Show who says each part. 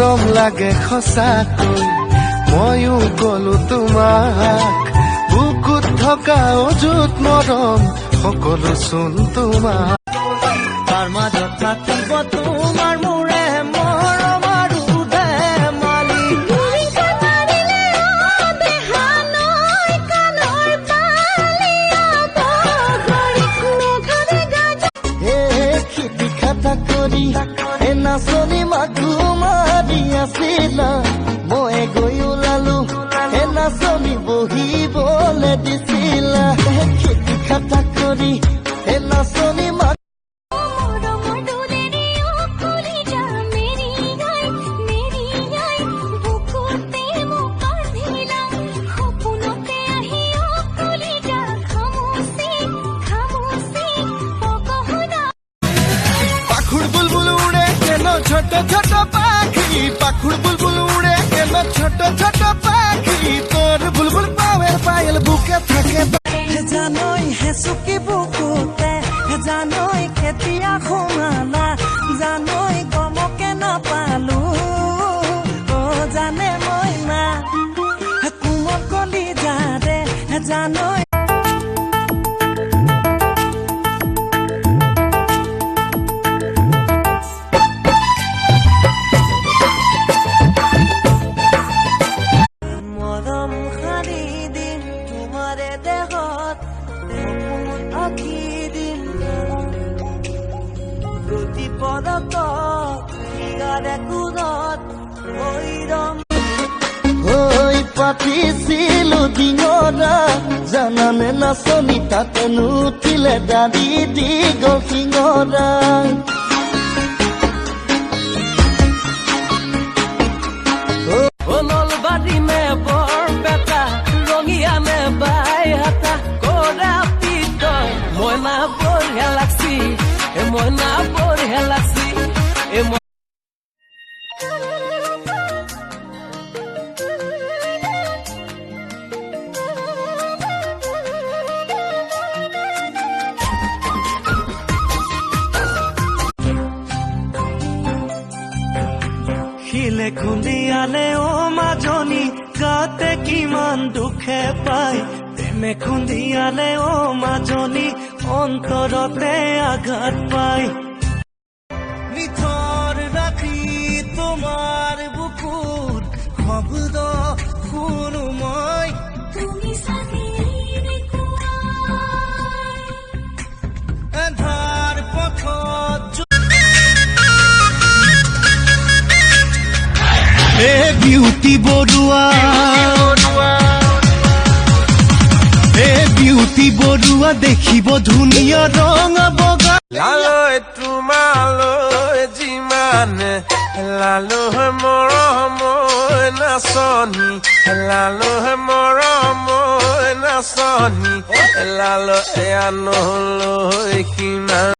Speaker 1: মৰম লাগে সঁচাকৈ ময়ো কলো তোমাক বুকুত থকা অযুত মৰম সকলো চোন তোমাৰ
Speaker 2: তাৰ মাজত থাকিব তোমাৰ মোৰে মৰম আৰু ধেমালি খেতি খাটা কৰি নাচনী মাথো মাৰি আছিলা মই গৈ ওলালো নাচনী বহিবলে দিছিলা খেতি খাটা কৰি নাচনী ছোট ছোট পাখি পাখুর বুলবুল উড়ে গেল ছোট ছোট পাখি তোর বুলবুল পাওয়ের পায়েল বুকে থাকে জানই হেসুকি বুকুতে জানই খেতিয়া সোমালা জানই গমকে নাপালো ও জানে মই না কুমত কলি যাৰে জানই পাতিছিলো দিঙৰা জানানে নাচনী তাতে নুঠিলে দাদি দীঘল শিঙৰা নলবাৰী মে বৰপেটা ৰঙিয়া মে বাইহাটা কৰা পিতয় মইনা বঢ়িয়া লাগছি মইনা বঢ়িয়া লাগছি শিলে খুন্দিয়ালে ও মাজনী গাতে কিমান দুখে পায় প্ৰেমে খুন্দিয়ালে ও মাজনী অন্তৰতে আঘাত পায় নিথৰ ৰাখি তোমাৰ বুকুৰ শব্দ শুনো মই এন্ধাৰ পথত বিউটি বৰুৱা বিউটি বৰুৱা দেখিব ধুনীয়া ৰঙ বগা
Speaker 1: লালৈ তোমালৈ যিমানে লালৈ মৰম নাচনী লালৈ মৰম নাচনী লালৈ আনলৈ কিমান